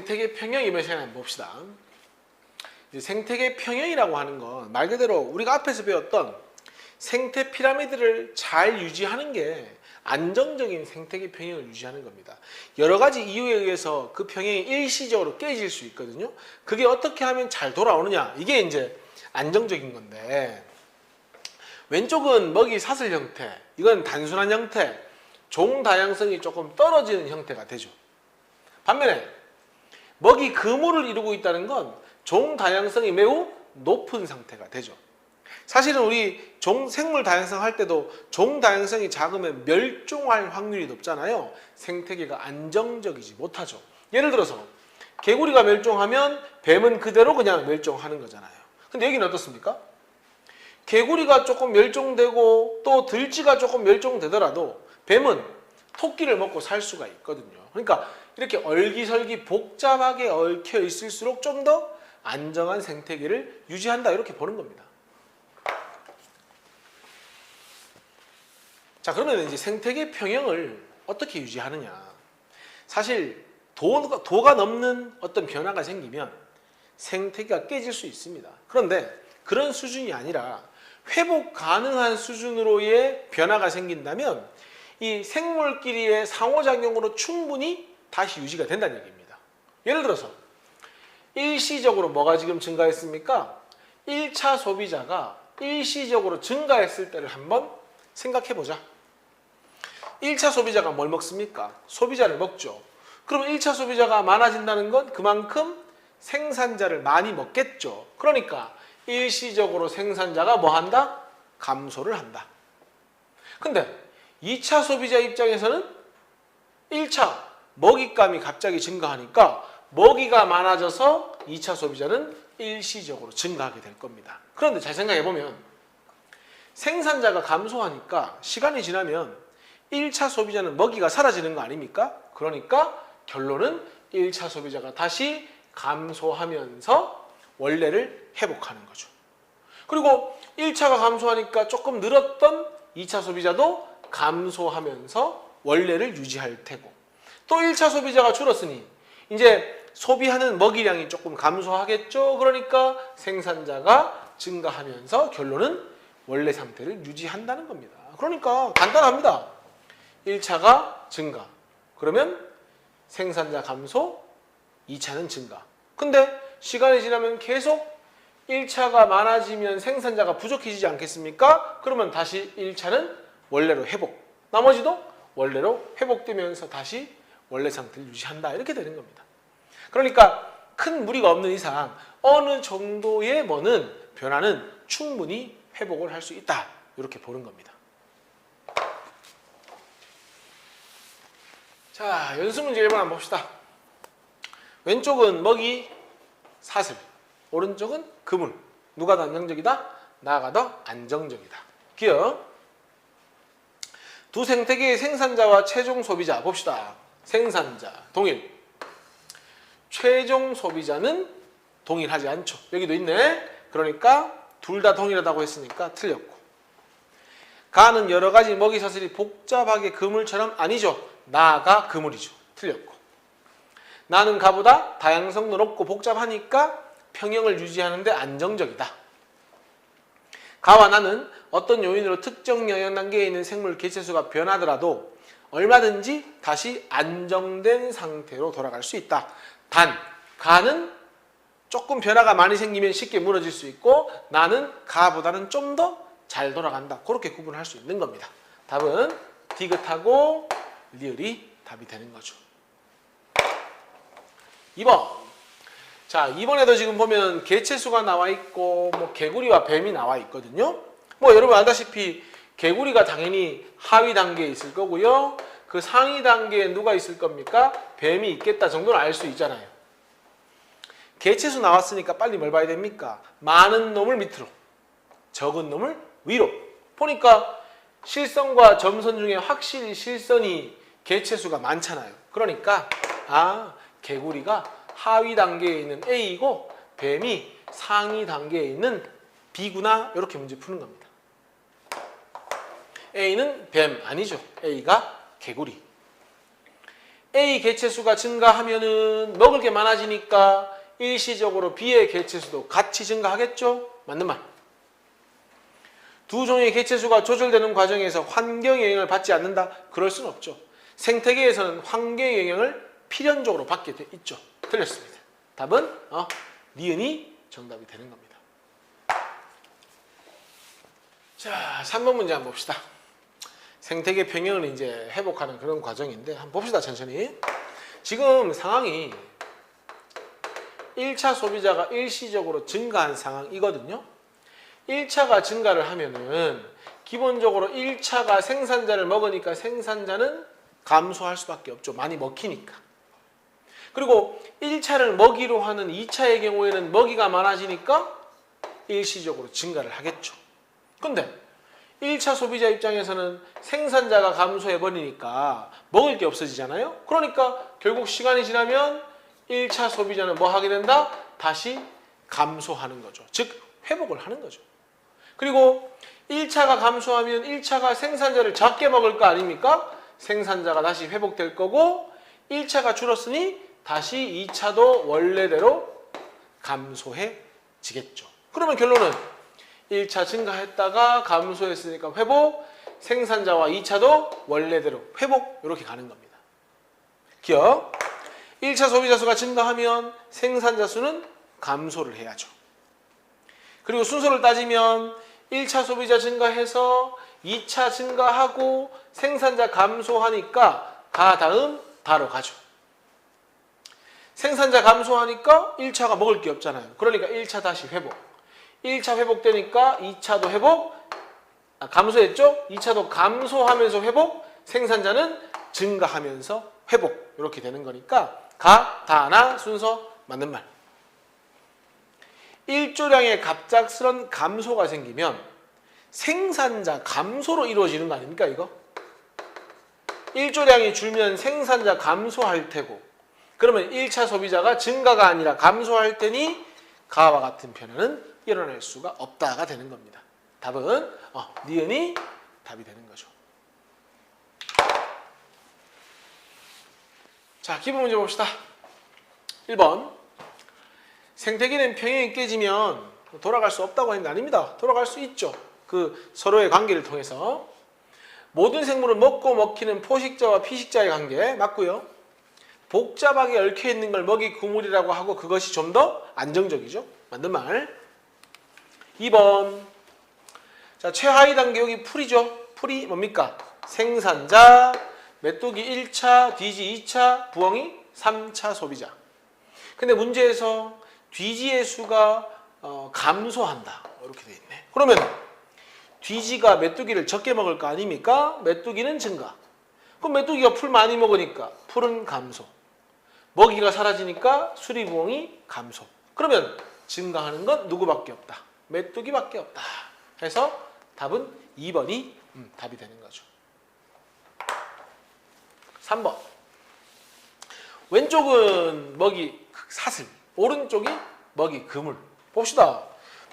생태계 평형 이번 시간에 한번 봅시다. 이제 생태계 평형이라고 하는 건 말 그대로 우리가 앞에서 배웠던 생태 피라미드를 잘 유지하는 게 안정적인 생태계 평형을 유지하는 겁니다. 여러 가지 이유에 의해서 그 평형이 일시적으로 깨질 수 있거든요. 그게 어떻게 하면 잘 돌아오느냐, 이게 이제 안정적인 건데, 왼쪽은 먹이 사슬 형태, 이건 단순한 형태, 종 다양성이 조금 떨어지는 형태가 되죠. 반면에 먹이 그물을 이루고 있다는 건 종 다양성이 매우 높은 상태가 되죠. 사실은 우리 생물 다양성 할 때도 종 다양성이 작으면 멸종할 확률이 높잖아요. 생태계가 안정적이지 못하죠. 예를 들어서 개구리가 멸종하면 뱀은 그대로 그냥 멸종하는 거잖아요. 근데 여기는 어떻습니까? 개구리가 조금 멸종되고 또 들쥐가 조금 멸종되더라도 뱀은 토끼를 먹고 살 수가 있거든요. 그러니까 이렇게 얼기설기 복잡하게 얽혀 있을수록 좀 더 안정한 생태계를 유지한다, 이렇게 보는 겁니다. 자, 그러면 이제 생태계 평형을 어떻게 유지하느냐. 사실 도가 넘는 어떤 변화가 생기면 생태계가 깨질 수 있습니다. 그런데 그런 수준이 아니라 회복 가능한 수준으로의 변화가 생긴다면 이 생물끼리의 상호작용으로 충분히 다시 유지가 된다는 얘기입니다. 예를 들어서 일시적으로 뭐가 지금 증가했습니까? 1차 소비자가 일시적으로 증가했을 때를 한번 생각해 보자. 1차 소비자가 뭘 먹습니까? 소비자를 먹죠. 그럼 1차 소비자가 많아진다는 건 그만큼 생산자를 많이 먹겠죠. 그러니까 일시적으로 생산자가 뭐 한다? 감소를 한다. 근데 2차 소비자 입장에서는 1차 먹잇감이 갑자기 증가하니까 먹이가 많아져서 2차 소비자는 일시적으로 증가하게 될 겁니다. 그런데 잘 생각해 보면 생산자가 감소하니까 시간이 지나면 1차 소비자는 먹이가 사라지는 거 아닙니까? 그러니까 결론은 1차 소비자가 다시 감소하면서 원래를 회복하는 거죠. 그리고 1차가 감소하니까 조금 늘었던 2차 소비자도 감소하면서 원래를 유지할 테고, 또 1차 소비자가 줄었으니 이제 소비하는 먹이량이 조금 감소하겠죠. 그러니까 생산자가 증가하면서 결론은 원래 상태를 유지한다는 겁니다. 그러니까 간단합니다. 1차가 증가, 그러면 생산자 감소, 2차는 증가. 근데 시간이 지나면 계속 1차가 많아지면 생산자가 부족해지지 않겠습니까? 그러면 다시 1차는 원래로 회복, 나머지도 원래로 회복되면서 다시 원래 상태를 유지한다, 이렇게 되는 겁니다. 그러니까 큰 무리가 없는 이상 어느 정도의 변화는 충분히 회복을 할 수 있다, 이렇게 보는 겁니다. 자, 연습문제 1번 한번 봅시다. 왼쪽은 먹이 사슬, 오른쪽은 그물. 누가 더 안정적이다? 나가 더 안정적이다. 기억. 두 생태계의 생산자와 최종 소비자 봅시다. 생산자 동일, 최종 소비자는 동일하지 않죠. 여기도 있네. 그러니까 둘 다 동일하다고 했으니까 틀렸고, 가는 여러 가지 먹이 사슬이 복잡하게 그물처럼 아니죠. 나가 그물이죠. 틀렸고, 나는 가보다 다양성도 높고 복잡하니까 평형을 유지하는데 안정적이다. 가와 나는 어떤 요인으로 특정 영양 단계에 있는 생물 개체수가 변하더라도 얼마든지 다시 안정된 상태로 돌아갈 수 있다. 단, 가는 조금 변화가 많이 생기면 쉽게 무너질 수 있고, 나는 가보다는 좀 더 잘 돌아간다. 그렇게 구분할 수 있는 겁니다. 답은 디귿하고 리을이 답이 되는 거죠. 2번. 자, 2번에도 지금 보면 개체수가 나와 있고 개구리와 뱀이 나와 있거든요. 여러분 알다시피 개구리가 당연히 하위 단계에 있을 거고요. 그 상위 단계에 누가 있을 겁니까? 뱀이 있겠다 정도는 알 수 있잖아요. 개체수 나왔으니까 빨리 뭘 봐야 됩니까? 많은 놈을 밑으로, 적은 놈을 위로. 보니까 실선과 점선 중에 확실히 실선이 개체수가 많잖아요. 그러니까 개구리가 하위 단계에 있는 A이고 뱀이 상위 단계에 있는 B구나, 이렇게 문제 푸는 겁니다. A는 뱀 아니죠. A가 개구리. A 개체수가 증가하면은 먹을 게 많아지니까 일시적으로 B의 개체수도 같이 증가하겠죠? 맞는 말. 두 종의 개체수가 조절되는 과정에서 환경 영향을 받지 않는다? 그럴 수는 없죠. 생태계에서는 환경 영향을 필연적으로 받게 돼 있죠. 틀렸습니다. 답은 니은이 정답이 되는 겁니다. 자, 3번 문제 한번 봅시다. 생태계 평형을 이제 회복하는 그런 과정인데 한번 봅시다. 천천히. 지금 상황이 1차 소비자가 일시적으로 증가한 상황이거든요. 1차가 증가를 하면은 기본적으로 1차가 생산자를 먹으니까 생산자는 감소할 수밖에 없죠. 많이 먹히니까. 그리고 1차를 먹이로 하는 2차의 경우에는 먹이가 많아지니까 일시적으로 증가를 하겠죠. 근데 1차 소비자 입장에서는 생산자가 감소해버리니까 먹을 게 없어지잖아요. 그러니까 결국 시간이 지나면 1차 소비자는 뭐 하게 된다? 다시 감소하는 거죠. 즉 회복을 하는 거죠. 그리고 1차가 감소하면 1차가 생산자를 적게 먹을 거 아닙니까? 생산자가 다시 회복될 거고 1차가 줄었으니 다시 2차도 원래대로 감소해지겠죠. 그러면 결론은 1차 증가했다가 감소했으니까 회복, 생산자와 2차도 원래대로 회복 이렇게 가는 겁니다. 기억. 1차 소비자 수가 증가하면 생산자 수는 감소를 해야죠. 그리고 순서를 따지면 1차 소비자 증가해서 2차 증가하고 생산자 감소하니까 가 다음 다로 가죠. 생산자 감소하니까 1차가 먹을 게 없잖아요. 그러니까 1차 다시 회복. 1차 회복되니까 2차도 회복, 감소했죠? 2차도 감소하면서 회복, 생산자는 증가하면서 회복 이렇게 되는 거니까 가, 다, 나 순서 맞는 말. 1조량의 갑작스런 감소가 생기면 생산자 감소로 이루어지는 거 아닙니까 이거? 1조량이 줄면 생산자 감소할 테고 그러면 1차 소비자가 증가가 아니라 감소할 테니 가와 같은 변화는 일어날 수가 없다가 되는 겁니다. 답은 니은이 답이 되는 거죠. 자, 기본 문제 봅시다. 1번. 생태계는 평형이 깨지면 돌아갈 수 없다고 하는 게 아닙니다. 돌아갈 수 있죠. 그 서로의 관계를 통해서. 모든 생물은 먹고 먹히는 포식자와 피식자의 관계 맞고요. 복잡하게 얽혀 있는 걸 먹이 구물이라고 하고 그것이 좀 더 안정적이죠. 맞는 말. 2번. 자, 최하위 단계 여기 풀이죠. 풀이 뭡니까? 생산자, 메뚜기 1차, 뒤지 2차, 부엉이 3차 소비자. 근데 문제에서 뒤지의 수가 감소한다. 이렇게 돼 있네. 그러면 뒤지가 메뚜기를 적게 먹을 거 아닙니까? 메뚜기는 증가. 그럼 메뚜기가 풀 많이 먹으니까 풀은 감소. 먹이가 사라지니까 수리부엉이 감소. 그러면 증가하는 건 누구밖에 없다? 메뚜기밖에 없다. 해서 답은 2번이 답이 되는 거죠. 3번. 왼쪽은 먹이 사슬, 오른쪽이 먹이 그물. 봅시다.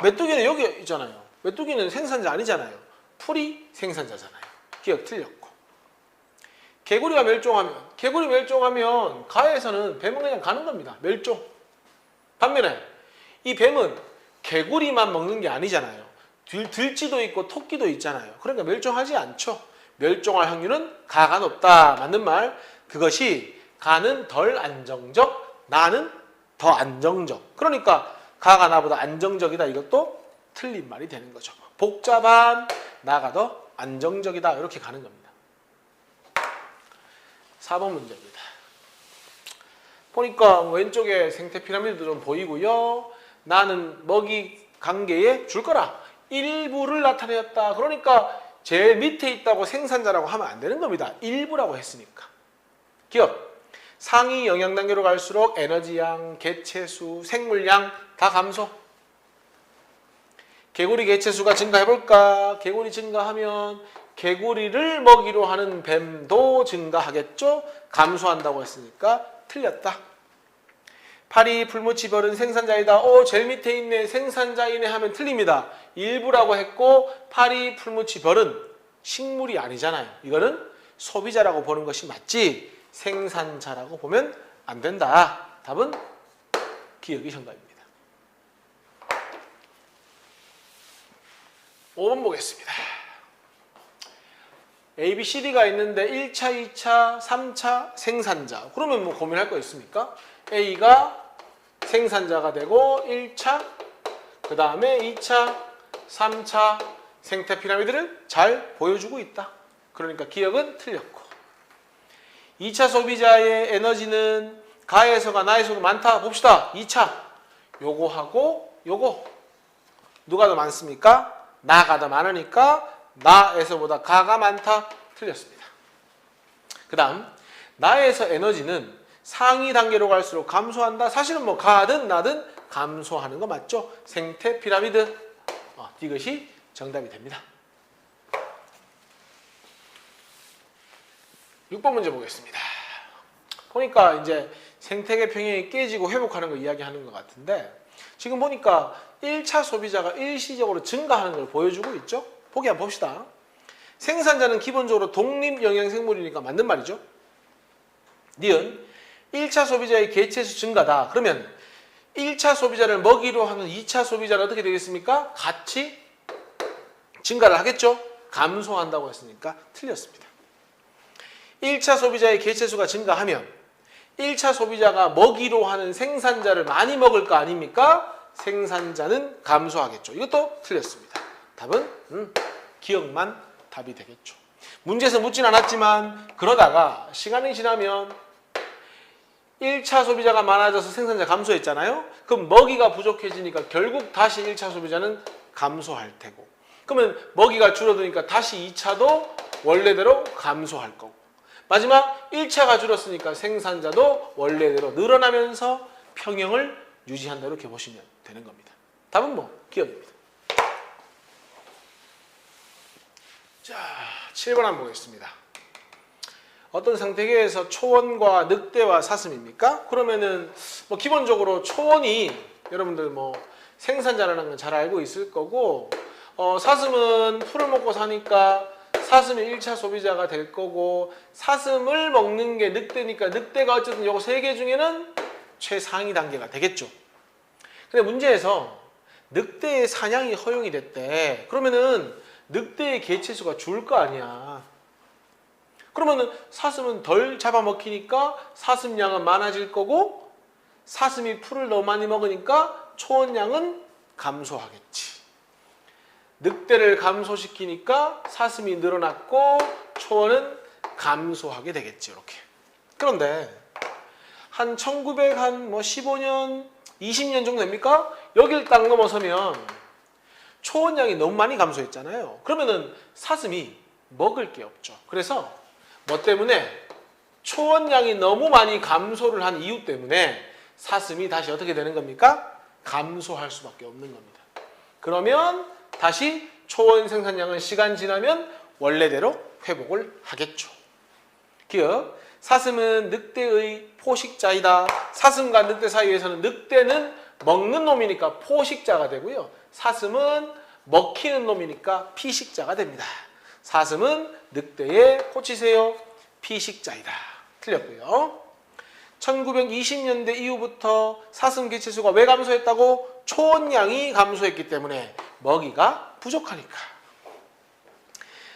메뚜기는 여기 있잖아요. 메뚜기는 생산자 아니잖아요. 풀이 생산자잖아요. 기억 틀렸고. 개구리 멸종하면 가에서는 뱀은 그냥 가는 겁니다. 멸종. 반면에 이 뱀은 개구리만 먹는 게 아니잖아요. 들쥐도 있고 토끼도 있잖아요. 그러니까 멸종하지 않죠. 멸종할 확률은 가가 높다. 맞는 말. 그것이 가는 덜 안정적, 나는 더 안정적. 그러니까 가가 나보다 안정적이다. 이것도 틀린 말이 되는 거죠. 복잡한 나가 더 안정적이다. 이렇게 가는 겁니다. 4번 문제입니다. 보니까 왼쪽에 생태 피라미드도 좀 보이고요. 나는 먹이 관계에 줄 거라. 일부를 나타내었다. 그러니까 제일 밑에 있다고 생산자라고 하면 안 되는 겁니다. 일부라고 했으니까. 기억. 상위 영양 단계로 갈수록 에너지양, 개체수, 생물량 다 감소. 개구리 개체수가 증가해볼까? 개구리 증가하면 개구리를 먹이로 하는 뱀도 증가하겠죠? 감소한다고 했으니까 틀렸다. 파리, 풀무치, 벌은 생산자이다. 제일 밑에 있네. 생산자이네 하면 틀립니다. 일부라고 했고 파리, 풀무치, 벌은 식물이 아니잖아요. 이거는 소비자라고 보는 것이 맞지 생산자라고 보면 안 된다. 답은 기역이 정답입니다. 5번 보겠습니다. A, B, C, D가 있는데 1차, 2차, 3차 생산자. 그러면 뭐 고민할 거 있습니까? A가 생산자가 되고 1차, 그 다음에 2차, 3차 생태 피라미드를 잘 보여주고 있다. 그러니까 기역은 틀렸고 2차 소비자의 에너지는 가에서가 나에서도 많다. 봅시다. 2차 요거하고 요거 누가 더 많습니까? 나가 더 많으니까 나에서보다 가가 많다. 틀렸습니다. 그 다음 나에서 에너지는 상위 단계로 갈수록 감소한다. 사실은 뭐 가든 나든 감소하는 거 맞죠? 생태 피라미드 이것이 정답이 됩니다. 6번 문제 보겠습니다. 보니까 이제 생태계 평형이 깨지고 회복하는 걸 이야기하는 것 같은데 지금 보니까 1차 소비자가 일시적으로 증가하는 걸 보여주고 있죠? 보기 한번 봅시다. 생산자는 기본적으로 독립영양생물이니까 맞는 말이죠. 니은 1차 소비자의 개체수 증가다. 그러면 1차 소비자를 먹이로 하는 2차 소비자는 어떻게 되겠습니까? 같이 증가를 하겠죠? 감소한다고 했으니까 틀렸습니다. 1차 소비자의 개체수가 증가하면 1차 소비자가 먹이로 하는 생산자를 많이 먹을 거 아닙니까? 생산자는 감소하겠죠. 이것도 틀렸습니다. 답은 기억만 답이 되겠죠. 문제에서 묻진 않았지만 그러다가 시간이 지나면 1차 소비자가 많아져서 생산자 감소했잖아요. 그럼 먹이가 부족해지니까 결국 다시 1차 소비자는 감소할 테고 그러면 먹이가 줄어드니까 다시 2차도 원래대로 감소할 거고 마지막 1차가 줄었으니까 생산자도 원래대로 늘어나면서 평형을 유지한다 이렇게 보시면 되는 겁니다. 답은 뭐 기억입니다. 자, 7번 한번 보겠습니다. 어떤 생태계에서 초원과 늑대와 사슴입니까? 그러면은 뭐 기본적으로 초원이 여러분들 뭐 생산자라는 건 잘 알고 있을 거고 사슴은 풀을 먹고 사니까 사슴이 1차 소비자가 될 거고 사슴을 먹는 게 늑대니까 늑대가 어쨌든 요거 세 개 중에는 최상위 단계가 되겠죠. 근데 문제에서 늑대의 사냥이 허용이 됐대. 그러면은 늑대의 개체수가 줄 거 아니야. 그러면은 사슴은 덜 잡아먹히니까 사슴량은 많아질 거고 사슴이 풀을 너무 많이 먹으니까 초원량은 감소하겠지. 늑대를 감소시키니까 사슴이 늘어났고 초원은 감소하게 되겠지. 이렇게. 그런데 한 1915년, 20년 정도 됩니까? 여길 딱 넘어서면 초원량이 너무 많이 감소했잖아요. 그러면은 사슴이 먹을 게 없죠. 그래서 뭐 때문에 초원량이 너무 많이 감소를 한 이유 때문에 사슴이 다시 어떻게 되는 겁니까? 감소할 수밖에 없는 겁니다. 그러면 다시 초원 생산량은 시간 지나면 원래대로 회복을 하겠죠. 기억, 사슴은 늑대의 포식자이다. 사슴과 늑대 사이에서는 늑대는 먹는 놈이니까 포식자가 되고요. 사슴은 먹히는 놈이니까 피식자가 됩니다. 사슴은 늑대의 꽂히세요. 피식자이다. 틀렸고요. 1920년대 이후부터 사슴 개체수가 왜 감소했다고? 초원량이 감소했기 때문에 먹이가 부족하니까.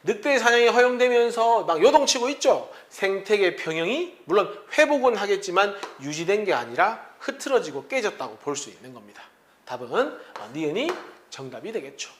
늑대의 사냥이 허용되면서 막 요동치고 있죠. 생태계 평형이 물론 회복은 하겠지만 유지된 게 아니라 흐트러지고 깨졌다고 볼 수 있는 겁니다. 답은 니은이 정답이 되겠죠.